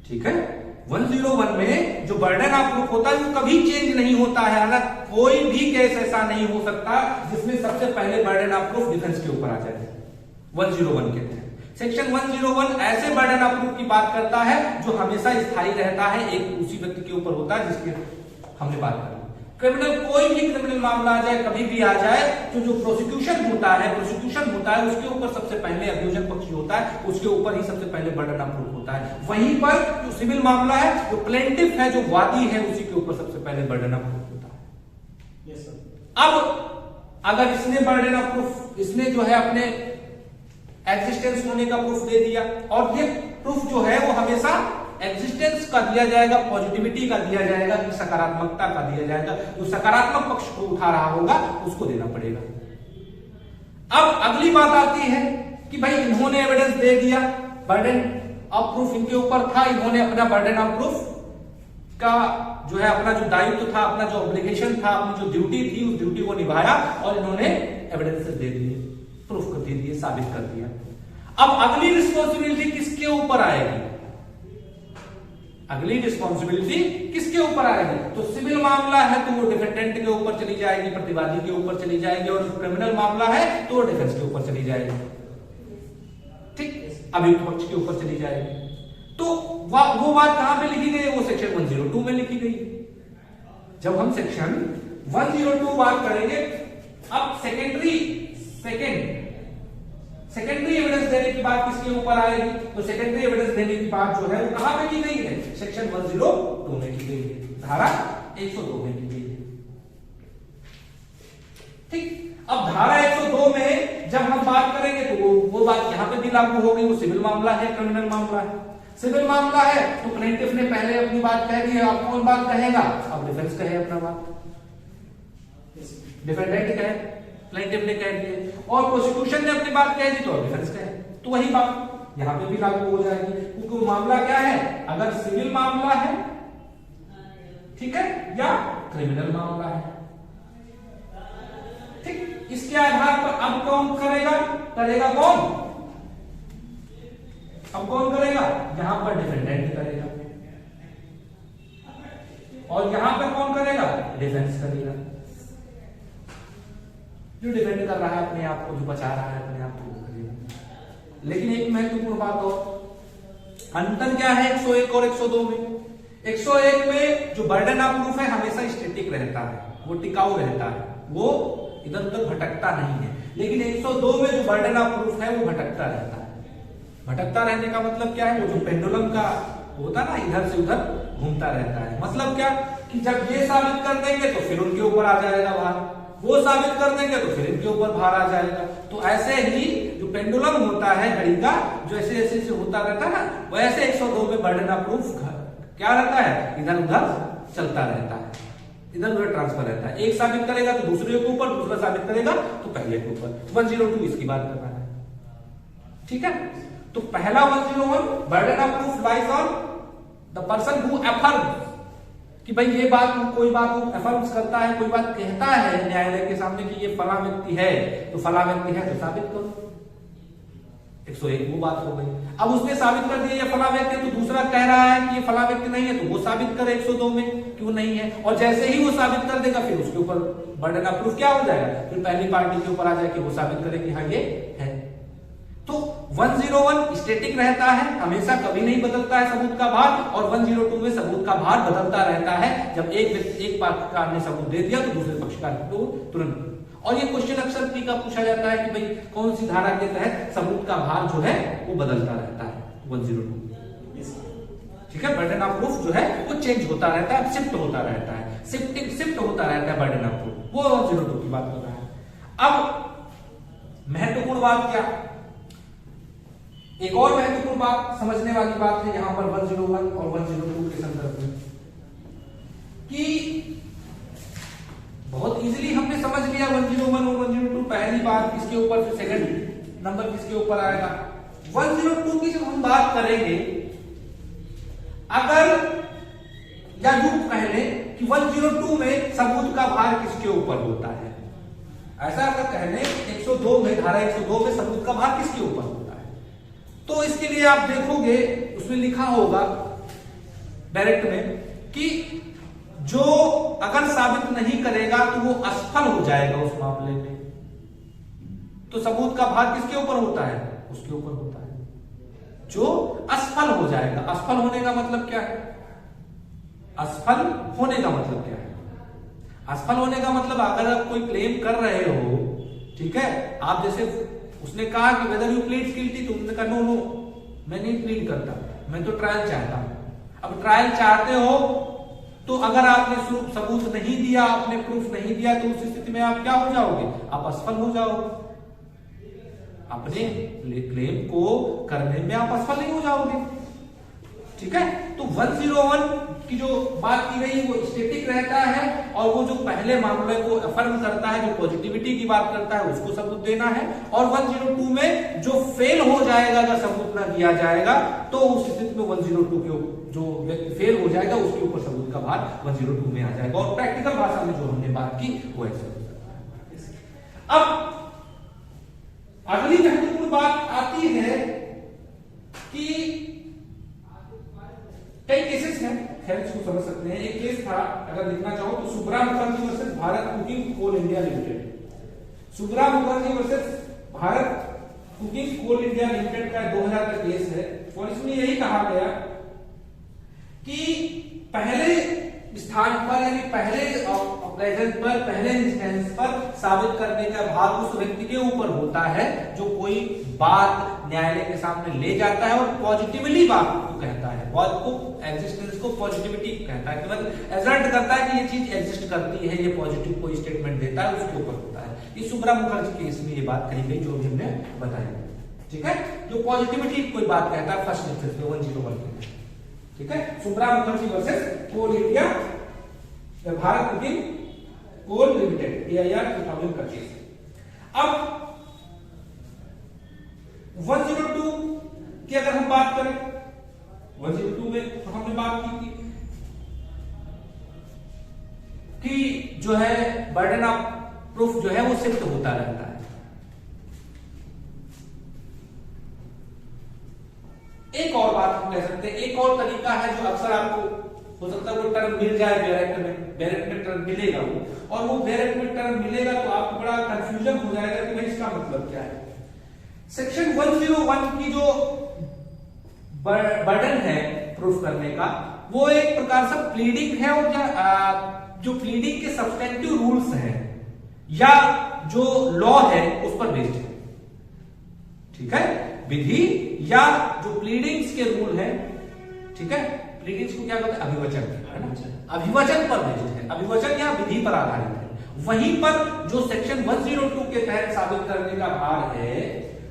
ठीक है, 101 में जो बर्डन ऑफ प्रूफ होता है वो कभी चेंज नहीं होता है। अगर कोई भी केस ऐसा नहीं हो सकता जिसमें सबसे पहले बर्डन ऑफ प्रूफ डिफेंस के ऊपर आ जाए। 101 के तहत सेक्शन 101 ऐसे बर्डन ऑफ प्रूफ की बात करता है जो हमेशा स्थायी रहता है, एक उसी व्यक्ति के ऊपर होता है जिसके हमने बात करी। कोई भी क्रिमिनल मामला आ जाए, कभी भी आ जाए, तो जो प्रोसिक्यूशन होता है उसके ऊपर सबसे पहले अभियोजन पक्ष होता है, उसके ऊपर ही सबसे पहले बर्डन ऑफ प्रूफ होता है। वहीं पर जो सिविल मामला है, जो प्लेंटिफ है, जो वादी है, उसी के ऊपर सबसे पहले बर्डन ऑफ प्रूफ होता है। Yes sir. अब अगर इसने बर्डन ऑफ प्रूफ, इसने जो है अपने एग्जिस्टेंस होने का प्रूफ दे दिया, और ये प्रूफ जो है वो हमेशा एग्जिस्टेंस का दिया जाएगा, पॉजिटिविटी का दिया जाएगा, कि सकारात्मकता का दिया जाएगा, जो सकारात्मक पक्ष को उठा रहा होगा उसको देना पड़ेगा। अब अगली बात आती है कि भाई इन्होंने एविडेंस दे दिया, बर्डन ऑफ प्रूफ इनके ऊपर था, इन्होंने अपना बर्डन ऑफ प्रूफ का जो है अपना जो दायित्व था, अपना जो ऑब्लिगेशन था, अपनी जो ड्यूटी थी, उस ड्यूटी को निभाया और इन्होंने एविडेंसेस दे दिए, प्रूफ कर दिए, साबित कर दिया। अब अगली रिस्पॉन्सिबिलिटी किसके ऊपर आएगी? अगली रिस्पॉन्सिबिलिटी किसके ऊपर आएगी? तो सिविल मामला है तो वो डिफेंडेंट के ऊपर चली जाएगी, प्रतिवादी के ऊपर चली जाएगी, और क्रिमिनल मामला है तो वो डिफेंस के ऊपर चली जाएगी, ठीक, अभियुक्त पक्ष के ऊपर चली जाएगी। तो वो बात कहां पे लिखी गई? वो सेक्शन 102 में लिखी गई। जब हम सेक्शन 102 बात करेंगे, अब सेकेंडरी एविडेंस देने की बात किसके ऊपर आएगी? तो सेकेंडरी एविडेंस देने की बात जो है वो कहां पे की गई है? सेक्शन 102 में की गई है, धारा 102 में की गई है, ठीक। अब धारा 102 में जब हम बात करेंगे तो वो बात यहां पे भी लागू होगी। वो सिविल मामला है, क्रिमिनल मामला है। सिविल मामला है तो प्लेंटिफ ने पहले अपनी बात कह दी है, अब कौन बात कहेगा? अब डिफेंस कहे अपना बात, डिफेंडेंट कहे, प्लेंटिफ ने कह दिया, और प्रोसिक्यूशन ने अपनी बात कह दी तो डिफेंस कहे, तो वही बात यहां पे भी लागू हो जाएगी। क्योंकि मामला क्या है? अगर सिविल मामला है, ठीक है, या क्रिमिनल मामला है, ठीक, इसके आधार पर अब कौन करेगा कौन? अब कौन करेगा? यहां पर डिफेंडेंट करेगा, और यहां पर कौन करेगा? डिफेंस करेगा। जो डिफेंड कर रहा है अपने आप को, जो बचा रहा है अपने आप को, वो करेगा। लेकिन एक महत्वपूर्ण बात और, अंतर क्या है 101 और 102 में? 101 में जो बर्डन ऑफ प्रूफ है हमेशा स्टैटिक रहता है, वो टिकाऊ रहता है, वो इधर उधर भटकता नहीं है। लेकिन 102 में जो बर्डन ऑफ प्रूफ है वो भटकता रहता है। भटकता रहने का मतलब क्या है? वो जो पेंडुलम का होता है ना, इधर से उधर घूमता रहता है। मतलब क्या कि जब ये साबित कर देंगे तो फिर उनके ऊपर आ जाएगा भार, वो साबित कर देंगे तो फिर इनके ऊपर भार आ जाएगा। तो ऐसे ही जो पेंडुलम होता है घड़ी का, जो ऐसे ऐसे से होता रहता है ना, वैसे 102 में बर्डन ऑफ प्रूफ क्या रहता है? इधर उधर चलता रहता है, इधर उधर ट्रांसफर रहता है। एक साबित करेगा तो दूसरे के ऊपर, दूसरा साबित करेगा तो पहले के ऊपर। 102 इसकी बात कर रहा है, ठीक है। तो पहला 101 burden of proof lies on the person who affirms, कि भाई ये बात, कोई बात वो अफर्म्स करता है, कोई बात कहता है न्यायालय के सामने कि ये फला व्यक्ति है, तो फला व्यक्ति है तो साबित करो। 101 वो बात हो गई। अब उसने साबित कर दिया ये फला व्यक्ति, तो दूसरा कह रहा है कि ये फला व्यक्ति नहीं है, तो वो साबित करे 102 में कि वो नहीं है। और जैसे ही वो साबित कर देगा फिर उसके ऊपर बर्डन ऑफ प्रूफ क्या हो जाएगा? फिर पहली पार्टी के ऊपर आ जाए कि वो साबित करे कि हाँ ये है। तो 101 स्टैटिक रहता है, हमेशा कभी नहीं बदलता है सबूत का भार, और 102 में सबूत का भार बदलता रहता है। जब एक पक्षकार ने सबूत दे दिया तो दूसरे पक्षकार को तुरंत। और ये क्वेश्चन अक्सर का पूछा जाता है कि भाई कौन सी धारा के तहत सबूत का भार जो है वो बदलता रहता है? 102, ठीक है। बर्डन ऑफ प्रूफ जो है वो चेंज होता रहता है, शिफ्ट होता रहता है, शिफ्ट होता रहता है बर्डन ऑफ प्रूफ। वो 102 की बात कर रहा है। अब महत्वपूर्ण बात क्या, एक और महत्वपूर्ण बात, समझने वाली बात है यहां पर 101 और 102 के संदर्भ में, कि बहुत इजीली हमने समझ लिया 101 और 102। पहली बात किसके ऊपर, फिर सेकंड नंबर किसके ऊपर आएगा? 102 की जब हम बात करेंगे, अगर या यूं कह लें कि 102 में सबूत का भार किसके ऊपर होता है? ऐसा अगर कह लें 102 में, धारा 102 में सबूत का भार किसके ऊपर होता है? तो इसके लिए आप देखोगे उसमें लिखा होगा डायरेक्ट में कि जो अगर साबित नहीं करेगा तो वो असफल हो जाएगा उस मामले में। तो सबूत का भार किसके ऊपर होता है? उसके ऊपर होता है जो असफल हो जाएगा। असफल होने का मतलब क्या है? असफल होने का मतलब क्या है? असफल होने का मतलब अगर आप कोई क्लेम कर रहे हो, ठीक है, आप जैसे उसने कहा कि वेदर यू प्लीड गिल्टी, तुमने कहा नो नो मैं नहीं प्लीड करता, मैं तो ट्रायल चाहता हूं। अब ट्रायल चाहते हो तो अगर आपने सबूत नहीं दिया, आपने प्रूफ नहीं दिया, तो उस स्थिति में आप क्या हो जाओगे, आप असफल हो जाओगे। अपने क्लेम को करने में आप असफल नहीं हो जाओगे, ठीक है। तो 101 की जो बात की गई वो स्टैटिक रहता है, और वो जो पहले मामले को अफर्म करता है, जो पॉजिटिविटी की बात करता है, उसको सबूत देना है। और 102 में जो फेल हो जाएगा, अगर सबूत ना दिया जाएगा, तो उस स्थिति में 102 के जो व्यक्ति फेल हो जाएगा उसके ऊपर सबूत का भार 102 में आ जाएगा। और प्रैक्टिकल भाषा में जो हमने बात की वो ऐसे हो सकता है। अब अगली महत्वपूर्ण बात आती है कि कई केसेस हैं, खैर इसको समझ सकते हैं। एक केस था, अगर लिखना चाहो तो Subra Mukherjee versus Bharat coking coal India limited. Subra Mukherjee versus Bharat coking coal India limited का 2000 का केस है, और इसमें यही कहा गया कि पहले स्थान पर, यानी पहले प्रेजेंट पर, पहले इंस्टेंस पर साबित करने का भार उस व्यक्ति के ऊपर होता है जो कोई बात न्यायालय के सामने ले जाता है और पॉजिटिवली बात को कहता है, बात को एग्जिस्टेंस को पॉजिटिविटी कहता है, मतलब एजर्ट करता है कि ये चीज एग्जिस्ट करती है, ये पॉजिटिव कोई स्टेटमेंट देता है, उसके ऊपर होता है। ये सुब्रा मुखर्जी केस में ये बात कही गई जो भी हमने बताई, ठीक है, जो पॉजिटिविटी कोई बात कहता है फर्स्ट इंस्टेंस में 101 में, ठीक है। सुब्रा मुखर्जी वर्सेस कोल इंडिया भारत कुकिंग कोल लिमिटेड, AIR 2000 का केस। अब 102 की अगर हम बात करें, 102 में तो हमने बात की थी कि जो है बर्डन ऑफ प्रूफ जो है वो शिफ्ट होता रहता है। एक और बात हम कह सकते हैं, एक और तरीका है जो अक्सर आपको हो सकता है वो टर्म मिल जाए बैरेट में टर्म मिलेगा वो, और वो बैरेट में टर्म मिलेगा तो आपको बड़ा कंफ्यूजन हो जाएगा कि भाई इसका मतलब क्या है। सेक्शन 101 की जो बर्डन है प्रूफ करने का, वो एक प्रकार से प्लीडिंग है, और जो प्लीडिंग के सब्सटेंटिव रूल्स हैं या जो लॉ है उस पर बेस्ड है, ठीक है। विधि या जो प्लीडिंग्स के रूल है, ठीक है, प्लीडिंग्स को क्या कहते हैं, अभिवचन, है ना, अभिवचन पर बेस्ड है, अभिवचन या विधि पर आधारित है। वहीं पर जो सेक्शन 102 के तहत साबित करने का भार है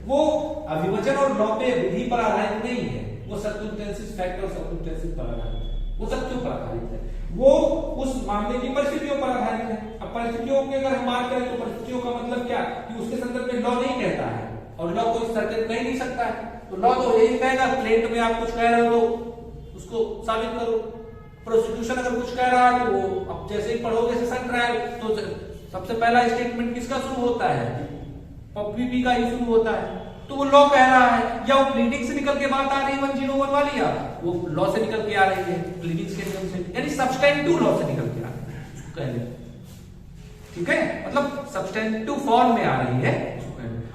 वो अभिवचन और लॉ पे विधि पर आधारित नहीं है, वो सर्कमस्टेंसेस फैक्ट और सर्कमस्टेंसेस पर आधारित है, वो सत्यों पर आधारित है, वो उस मामले की परिस्थितियों पर आधारित है। अब परिस्थितियों की अगर हम बात करें तो परिस्थितियों का मतलब क्या कि उसके संदर्भ में लॉ नहीं कहता है, और लॉ कोई सर्किट कह नहीं सकता है, तो लॉ तो यही कहेगा प्लेट में आप कुछ कह रहे हो तो उसको साबित करो। प्रोसिक्यूशन अगर कुछ कह रहा है तो वो अब जैसे ही पढ़ोगे सेशन ट्रायल तो सबसे पहला स्टेटमेंट किसका शुरू होता है, पीपी का ही शुरू होता है, तो वो लॉ कह रहा है, या वो प्लीडिंग से निकल के बात आ रही है 101 वाली, या वो लॉ से निकल के आ रही है प्लीडिंग्स के नियम से, यानी सब्सटेंटिव लॉ से निकल के आ रही है उसको कह ले, ठीक है, मतलब सब्सटेंटिव फॉर्म में आ रही है।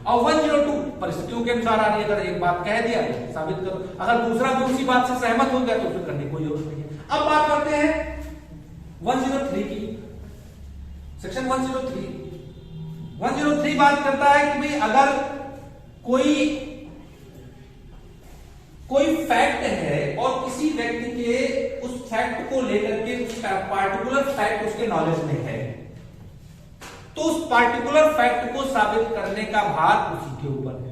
और 102 परिस्थितियों के अनुसार आ रही है, अगर एक बात कह दिया तो साबित करो, अगर दूसरा भी उसी बात से सहमत हो गया तो फिर करने की कोई जरूरत नहीं है। अब बात करते हैं 103 की, सेक्शन 103 बात करता है कि भाई अगर कोई फैक्ट है और किसी व्यक्ति के उस फैक्ट को लेकर के उस पार्टिकुलर फैक्ट उसके नॉलेज में है, तो उस पार्टिकुलर फैक्ट को साबित करने का भार उसी के ऊपर है।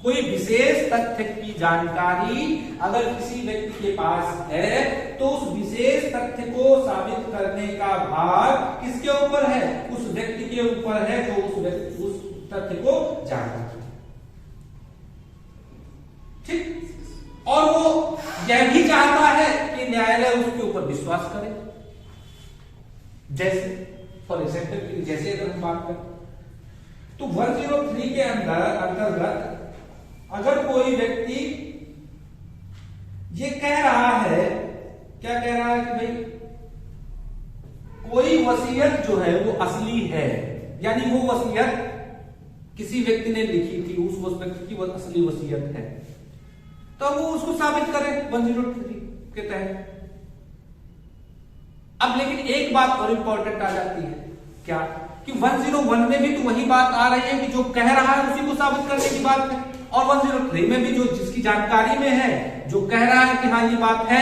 कोई विशेष तथ्य की जानकारी अगर किसी व्यक्ति के पास है तो उस विशेष तथ्य को साबित करने का भार किसके ऊपर है, उस व्यक्ति के ऊपर है जो उस तथ्य को जानता है, ठीक। और वो यह भी चाहता है कि न्यायालय उसके ऊपर विश्वास करे, जैसे फॉर एग्जाम्पल जैसे अगर हम बात करें तो 103 के अंतर्गत अगर कोई व्यक्ति ये कह रहा है, क्या कह रहा है कि भाई कोई वसीयत जो है वो असली है, यानी वो वसीयत किसी व्यक्ति ने लिखी थी, उस व्यक्ति की वो असली वसीयत है, तो वो उसको साबित करे 103 के तहत। अब लेकिन एक बात और इंपॉर्टेंट आ जाती है, क्या कि 101 में भी तो वही बात आ रही है कि जो कह रहा है उसी को साबित करने की बात है, और 103 में भी जो जिसकी जानकारी में है, जो कह रहा है कि हाँ ये बात है,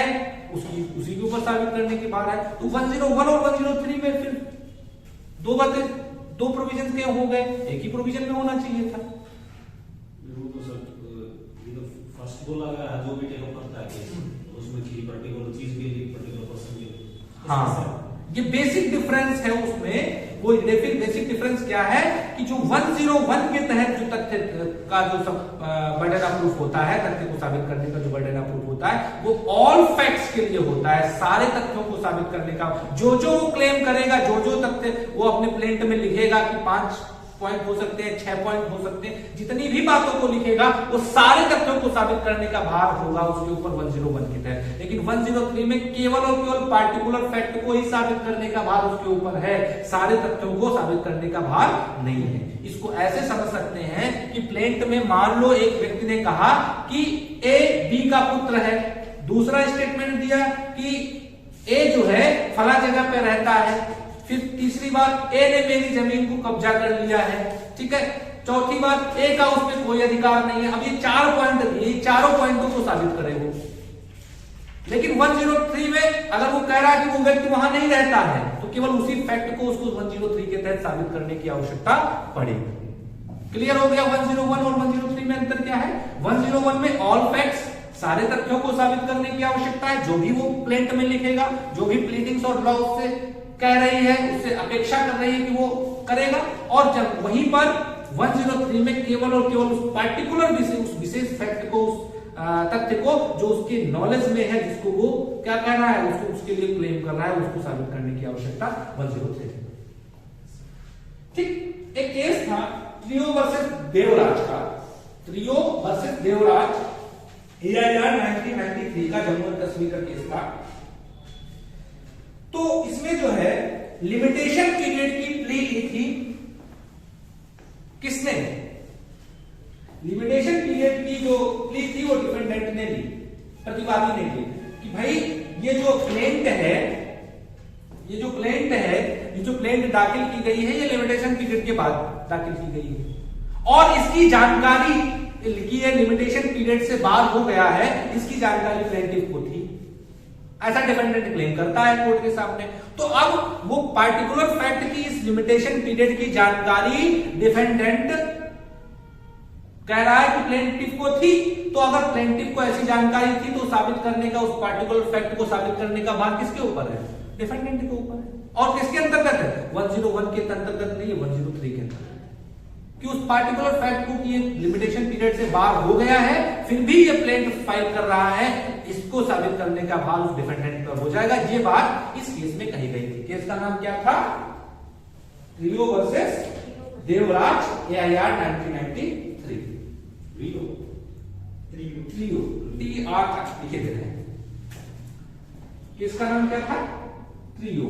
उसी के ऊपर साबित करने की बात है। तो 101 और 103 में फिर दो बातें, दो प्रोविजन के हो गए, एक ही प्रोविजन में होना चाहिए था। फर्स्ट बोला है जो भी टेक अप करता है उसमें किसी पर्टिकुलर चीज के लिए, पर्टिकुलर पर्सन के लिए, हाँ ये बेसिक डिफरेंस है उसमें। वो बेसिक डिफरेंस क्या है कि जो 101 के तहत जो तथ्य का जो सब बर्डन ऑफ प्रूफ होता है, तथ्य को साबित करने का जो बर्डन ऑफ प्रूफ होता है, वो ऑल फैक्ट्स के लिए होता है, सारे तथ्यों को साबित करने का। जो वो क्लेम करेगा, जो तथ्य वो अपने प्लेंट में लिखेगा कि 5 पॉइंट हो सकते हैं, 6 पॉइंट हो सकते हैं, जितनी भी बातों को लिखेगा वो सारे तथ्यों को साबित करने का भार होगा उसके ऊपर 101 के तहत। लेकिन 103 में केवल और केवल पार्टिकुलर फैक्ट को ही साबित करने का भार उसके ऊपर है, सारे तथ्यों को साबित करने का भार नहीं है। इसको ऐसे समझ सकते हैं कि प्लेंट में मान लो एक व्यक्ति ने कहा कि ए बी का पुत्र है, दूसरा स्टेटमेंट दिया कि ए जो है फला जगह पे रहता है, फिर तीसरी बात ए ने मेरी जमीन को कब्जा कर लिया है, ठीक है, चौथी बात ए का उस पर कोई अधिकार नहीं है। अब ये 4 पॉइंट दिए, चारों पॉइंटों को साबित करेगा। लेकिन 103 में अगर वो कह रहा है कि वो व्यक्ति वहां नहीं रहता है, तो केवल उसी फैक्ट को उसको 103 के तहत साबित करने की आवश्यकता पड़ेगी। क्लियर हो गया 101 और 103 में अंतर क्या है? 101 में ऑल फैक्ट्स, सारे तथ्यों को साबित करने की आवश्यकता है, जो भी वो प्लेंट में लिखेगा, जो भी प्लीडिंग्स और लॉ से कह रही है, उससे अपेक्षा कर रही है कि वो करेगा। और जब वहीं पर 103 में केवल और केवल उस पार्टिकुलर उस विशेष फैक्ट को, उस तथ्य को जो उसके नॉलेज में है, जिसको वो क्या कर रहा है, उसको उसके लिए क्लेम कर रहा है, उसको साबित करने की आवश्यकता 103। ठीक, एक केस था त्रियो वर्सेस देवराज का, त्रियो वर्सेस देवराज, AIR 1993 का, जम्मू और कश्मीर का केस था। तो इसमें जो है लिमिटेशन पीरियड की प्ली ली थी किसने? लिमिटेशन पीरियड की जो प्ली थी वो डिफेंडेंट ने ली, प्रतिवादी ने ली कि भाई ये जो प्लेंट है, ये जो प्लेंट है, ये जो प्लेंट दाखिल की गई है, ये लिमिटेशन पीरियड के बाद दाखिल की गई है और इसकी जानकारी लिखी है लिमिटेशन पीरियड से बाहर हो गया है, इसकी जानकारी प्लेंटिफ को थी, ऐसा डिफेंडेंट क्लेम करता है कोर्ट के सामने। तो अब वो पार्टिकुलर फैक्ट की, इस लिमिटेशन पीरियड की जानकारी डिफेंडेंट कह रहा है कि प्लेंटिफ को थी। तो अगर प्लेंटिफ को ऐसी जानकारी थी तो साबित करने का, उस पार्टिकुलर फैक्ट को साबित करने का भार किसके ऊपर है? डिफेंडेंट के ऊपर है। और किसके अंतर्गत है? 101 के अंतर्गत नहीं है, 103 के अंतर्गत, कि उस पार्टिकुलर फैक्ट को कि लिमिटेशन पीरियड से बाहर हो गया है, फिर भी ये प्लेंट फाइल कर रहा है, इसको साबित करने का भार उस डिफेंडेंट पर हो जाएगा। ये बात इस केस में कही गई थी। केस का नाम क्या था? त्रियो वर्सेस देवराज, AIR 1993। त्रियो TR लिखे दे रहे हैं। केस का नाम क्या था? त्रियो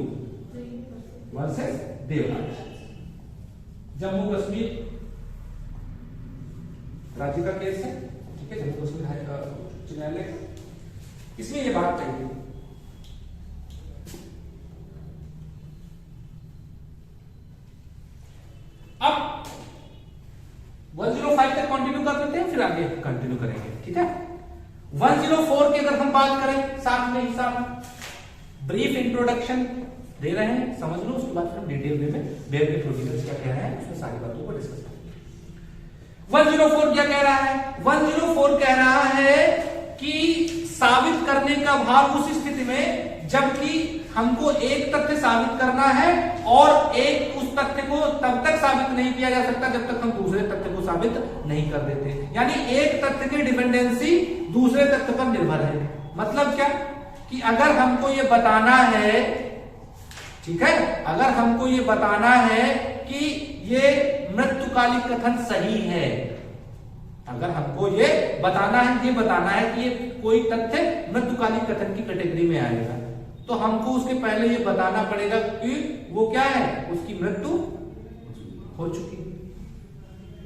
वर्सेस देवराज, जम्मू कश्मीर राज्य का केस है, ठीक है, जम्मू कश्मीर उच्च न्यायालय। इसमें यह बात कही गई, अब 105 तक कंटिन्यू कर लेते हैं, फिर आगे कंटिन्यू करेंगे, ठीक है। 104 की अगर हम बात करें, साथ में हिसाब ब्रीफ इंट्रोडक्शन दे रहे हैं, समझ लो, उसके बाद हम डिटेल में बेयर के प्रोविजंस क्या कह रहे हैं, उसमें सारी बातों को डिस्कस करेंगे। 104 क्या कह रहा है? 104 कह रहा है कि साबित करने का भार उस स्थिति में जबकि हमको एक तथ्य साबित करना है और एक उस तथ्य को तब तक साबित नहीं किया जा सकता जब तक हम दूसरे तथ्य को साबित नहीं कर देते। यानी एक तथ्य की डिपेंडेंसी दूसरे तथ्य पर निर्भर है। मतलब क्या कि अगर हमको ये बताना है, ठीक है, अगर हमको ये बताना है कि ये मृत्युकालिक कथन सही है, अगर हमको ये बताना है, ये बताना है कि ये कोई तथ्य मृत्युकालिक कथन की कैटेगरी में आएगा, तो हमको उसके पहले ये बताना पड़ेगा कि वो क्या है, उसकी मृत्यु हो चुकी है,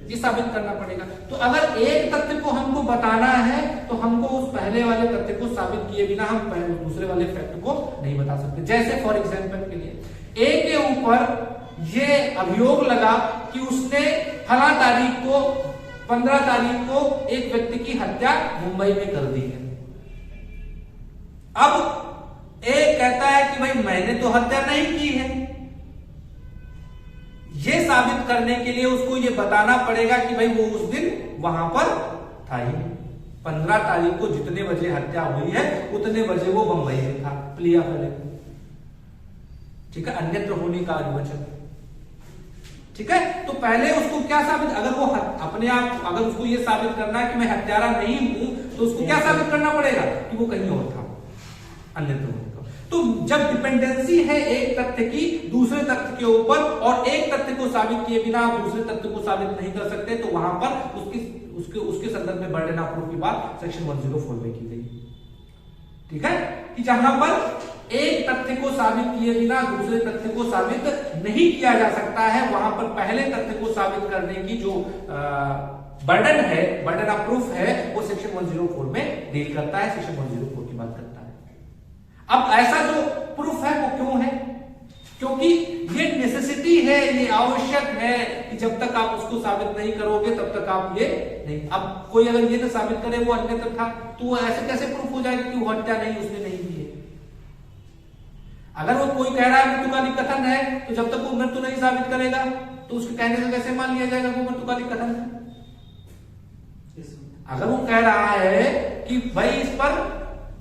ये साबित करना पड़ेगा। तो अगर एक तथ्य को हमको बताना है तो हमको उस पहले वाले तथ्य को साबित किए बिना हम दूसरे वाले फैक्ट को नहीं बता सकते। जैसे फॉर एग्जांपल के लिए ए के ऊपर ये अभियोग लगा कि उसने फला तारीख को 15 तारीख को एक व्यक्ति की हत्या मुंबई में कर दी है। अब ए कहता है कि भाई मैंने तो हत्या नहीं की है। ये साबित करने के लिए उसको ये बताना पड़ेगा कि भाई वो उस दिन वहां पर था ही। 15 तारीख को जितने बजे हत्या हुई है उतने बजे वो बंबई में था, प्लिया फैले। ठीक है, अन्यत्र होने का अधिवचन। ठीक है, तो पहले उसको क्या साबित, अगर वो अपने आप, अगर उसको ये साबित करना है कि मैं हत्यारा नहीं हूं, तो उसको क्या साबित करना पड़ेगा कि वो कहीं और था, अन्यत्र होने का। तो जब डिपेंडेंसी है एक तथ्य की दूसरे तथ्य के ऊपर और एक तथ्य को साबित किए बिना आप दूसरे तथ्य को साबित नहीं कर सकते, तो वहां पर उसके संदर्भ में बर्डन ऑफ प्रूफ की बात सेक्शन 104 में की गई। ठीक है, कि जहां पर एक तथ्य को साबित किए बिना दूसरे तथ्य को साबित नहीं किया जा सकता है, वहां पर पहले तथ्य को साबित करने की जो बर्डन है, बर्डन ऑफ प्रूफ है, वो सेक्शन 104 में डील करता है, सेक्शन 104 की बात करता है। अब ऐसा जो प्रूफ है वो क्यों है? क्योंकि ये नेसेसिटी है, ये आवश्यक है कि जब तक आप उसको साबित नहीं करोगे तब तक आप ये नहीं। अब कोई अगर ये ना साबित करे वो अन्यत्र था, तो वो ऐसे कैसे प्रूफ हो जाएगा कि वो हत्या नहीं, उसने नहीं की है। अगर वो कोई कह रहा है मृत्युकालिक कथन है, तो जब तक वो मृत्यु नहीं साबित करेगा तो उसके कहने से कैसे मान लिया जाएगा वो मृत्युकालिक कथन है? अगर वो कह रहा है कि भाई इस पर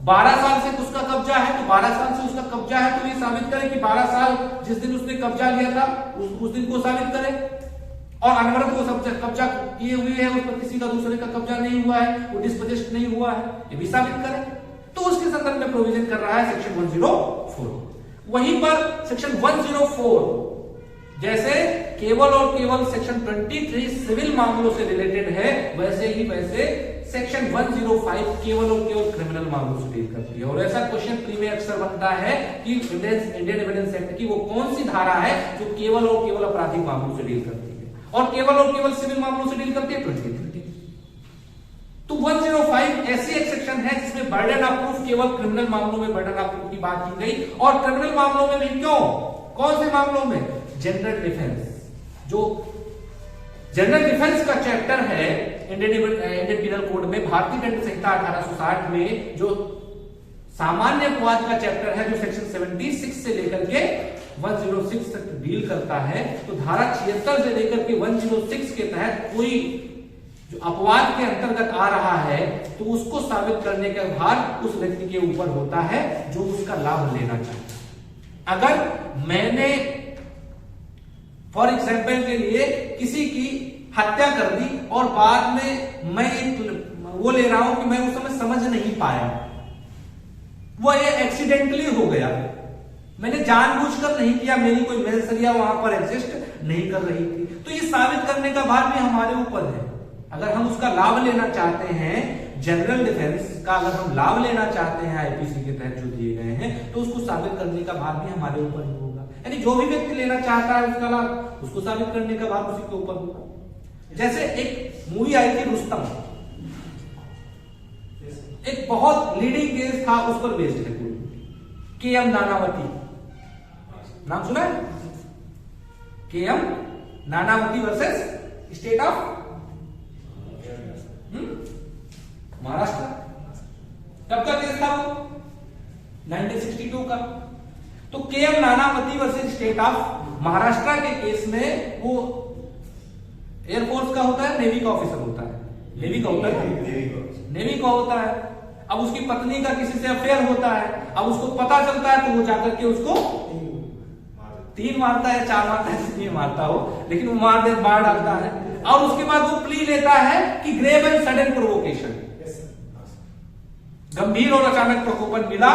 12 साल से उसका कब्जा है, तो 12 साल से उसका कब्जा है, तो ये साबित करे कि 12 साल जिस दिन उसने कब्जा लिया था उस दिन को साबित करे, और अनवरत वो सब कब्जा किए हुए है, उस पर किसी का दूसरे का कब्जा नहीं हुआ है, वो डिस्पोजेस्ट नहीं हुआ है, ये भी साबित करे। तो उसके संदर्भ में प्रोविजन कर रहा है सेक्शन 104। वहीं पर सेक्शन 104 जैसे केवल और केवल सेक्शन 23 सिविल मामलों से रिलेटेड है, वैसे ही वैसे सेक्शन 105 केवल और केवल क्रिमिनल मामलों से डील करती है। और ऐसा क्वेश्चन प्री में अक्सर बनता है कि इंडियन एविडेंस एक्ट की वो कौन सी धारा है जो केवल और केवल आपराधिक मामलों से डील करती है और केवल और केवल सिविल मामलों से डील करती है 23। तो 105 ऐसी एक सेक्शन है जिसमें बर्डन ऑफ प्रूफ केवल क्रिमिनल मामलों में बर्डन ऑफ प्रूफ की बात की गई, और क्रिमिनल मामलों में भी क्यों, कौन से मामलों में? General defence. जो जनरल डिफेंस का चैप्टर है इंडियन पिनल कोड में, भारतीय दंड संहिता 1860 में जो सामान्य अपवाद का चैप्टर है, जो सेक्शन 76 से लेकर के 106 तक डील करता है, तो धारा 76 से लेकर के 106 के तहत कोई जो अपवाद के अंतर्गत आ रहा है तो उसको साबित करने का भार उस व्यक्ति के ऊपर होता है जो उसका लाभ लेना चाहता है। अगर मैंने फॉर एग्जाम्पल के लिए किसी की हत्या कर दी और बाद में मैं वो ले रहा हूं कि मैं उस समय समझ नहीं पाया, वो ये एक्सीडेंटली हो गया, मैंने जानबूझकर नहीं किया, मेरी कोई मेंसरिया वहां पर एग्जिस्ट नहीं कर रही थी, तो ये साबित करने का भार भी हमारे ऊपर है। अगर हम उसका लाभ लेना चाहते हैं, जनरल डिफेंस का अगर हम लाभ लेना चाहते हैं आईपीसी के तहत जो दिए गए हैं, तो उसको साबित करने का भार भी हमारे ऊपर ही होगा। यानी जो भी व्यक्ति लेना चाहता है उसका लाभ, उसको साबित करने का भार उसी के ऊपर होगा। जैसे एक मूवी आई थी रुस्तम, एक बहुत लीडिंग केस था, उस पर बेस्ड है के.एम. नानावती, नाम सुना है? KM. Nanavati versus state of Maharashtra. कब का केस था वो? 1962 का। तो KM. Nanavati versus state of Maharashtra के केस में वो एयरफोर्स का होता है, नेवी का ऑफिसर होता है, नेवी का होता है, नेवी का होता है। अब उसकी पत्नी का किसी से अफेयर होता है, अब उसको पता चलता है तो वो जाकर के उसको 3 मारता है, 4 मारता है, जितनी मारता हो, लेकिन वो मार डालता है। और उसके बाद वो प्ली लेता है कि ग्रेव एंड सडन प्रोवोकेशन, गंभीर और अचानक प्रकोपन मिला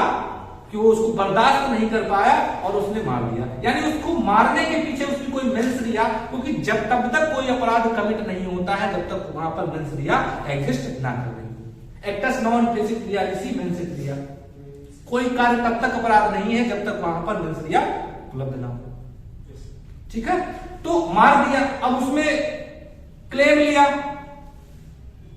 कि वो उसको बर्दाश्त नहीं कर पाया और उसने मार दिया। यानी उसको मारने के पीछे उसकी कोई मेंस रिया, क्योंकि जब तब तक कोई अपराध कमिट नहीं होता है जब तक वहां पर मेंस रिया एग्जिस्ट ना कर रही। एक्टस नॉन बेसिक रिया इसी मेंस रिया, कोई कार्य तब तक अपराध नहीं है जब तक वहां पर मेंस रिया उपलब्ध ना हो। ठीक है, तो मार दिया, अब उसमें क्लेम लिया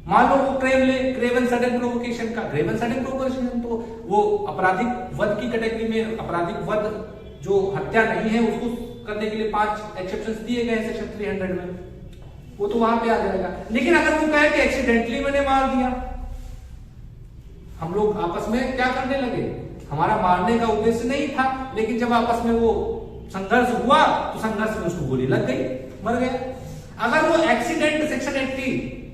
मान लो वो क्रेव एंड सडन प्रोवोकेशन का, क्रेव एंड सडन प्रोवोकेशन तो वो आपराधिक वध की कैटेगरी में, आपराधिक वध जो हत्या नहीं है उसको करने के लिए 5 एक्सेप्शंस दिए गए हैं सेक्शन 300 में, वो तो वहां पे आ जाएगा। लेकिन अगर वो कहे कि एक्सीडेंटली मैंने मार दिया, हम लोग आपस में क्या करने लगे, हमारा मारने का उद्देश्य नहीं था, लेकिन जब आपस में वो संघर्ष हुआ तो संघर्ष में उसको गोली लग गई, मर गया। अगर वो accident section 80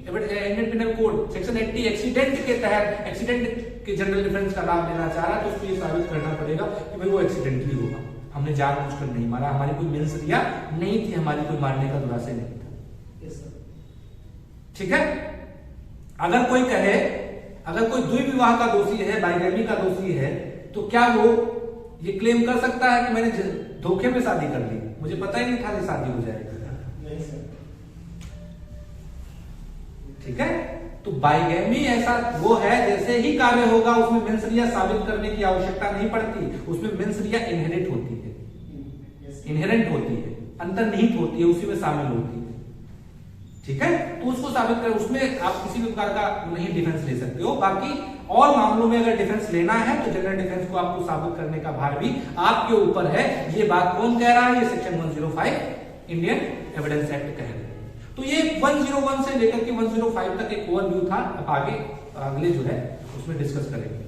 Indian penal code section 80 accident के तहत, एक्सीडेंट के जनरल डिफेंस का लाभ लेना चाह रहा है तो उसको ये साबित करना पड़ेगा कि भाई वो एक्सीडेंटली होगा, हमने जानबूझकर नहीं मारा, हमारी कोई मेंस रिया नहीं थी, हमारी कोई मारने का दुराशय नहीं था। ठीक है। अगर कोई कहे, अगर कोई द्वि विवाह का दोषी है, बाइगैमी का दोषी है, तो क्या वो ये क्लेम कर सकता है कि मैंने धोखे में शादी कर ली, मुझे पता ही नहीं था कि शादी हो जाएगी? नहीं सर। ठीक है। तो बाइगैमी ऐसा वो है जैसे ही कार्य होगा उसमें मेंस रिया साबित करने की आवश्यकता नहीं पड़ती, उसमें मेंस रिया इनहेरिट होती है, इनहेरेंट होती है, अंतर्निहित होती है, उसी में शामिल होती है। ठीक है। तो उसको साबित कर, उसमें आप किसी भी प्रकार का नहीं डिफेंस ले सकते हो। बाकी और मामलों में अगर डिफेंस लेना है तो जनरल डिफेंस को आपको साबित करने का भार भी आपके ऊपर है। ये बात कौन कह रहा है? ये सेक्शन 105 इंडियन एविडेंस एक्ट कह रहे हैं। तो ये 101 से लेकर के 105 तक एक ओवरव्यू था। अब आगे अगले जो है उसमें डिस्कस करेंगे।